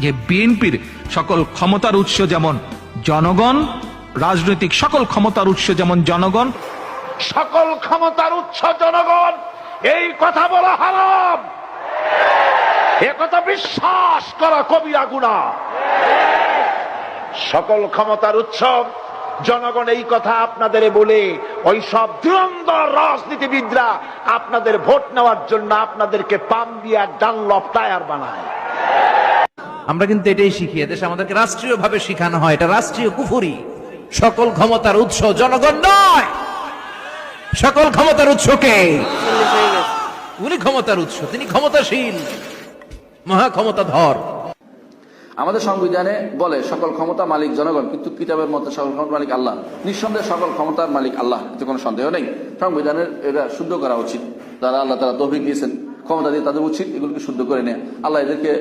যে বিএনপির সকল ক্ষমতার উৎস যেমন জনগণ, রাজনৈতিক সকল ক্ষমতার উৎস যেমন জনগণ, সকল ক্ষমতার উৎস জনগণ, এই কথা বলা হারাম, এ কথা বিশ্বাস করা কবিরা গুনাহ। সকল ক্ষমতার উৎস জনগণ, এই কথা আপনাদের বলে ওই সব ধুরন্ধর রাজনীতিবিদরা আপনাদের ভোট নেওয়ার জন্য আপনাদেরকে পাম দিয়া ডানলপ টায়ার বানায়। আমরা কিন্তু এটাই শিখি, এদেশে আমাদেরকে রাষ্ট্রীয়ভাবে শিখানো হয়, এটা রাষ্ট্রীয় কুফরি। সকল ক্ষমতার উৎস জনগণ নয়, সকল ক্ষমতার উৎসকে উনি ক্ষমতার উৎস, তিনি ক্ষমতাশীল, মহা ক্ষমতাধর। আমাদের সংবিধানে বলে সকল ক্ষমতা মালিক জনগণ, কিন্তু কিতাবের মধ্যে সকল ক্ষমতা মালিক আল্লাহ। নিঃসন্দেহে সকল ক্ষমতার মালিক আল্লাহ, এতে কোনো সন্দেহ নেই। সংবিধানের এটা শুদ্ধ করা উচিত, যারা আল্লাহ তাআলা তৌফিক দিয়েছেন ক্ষমতা দিয়ে, তাদের উচিত এগুলোকে শুদ্ধ করে নেয়। আল্লাহ এদেরকে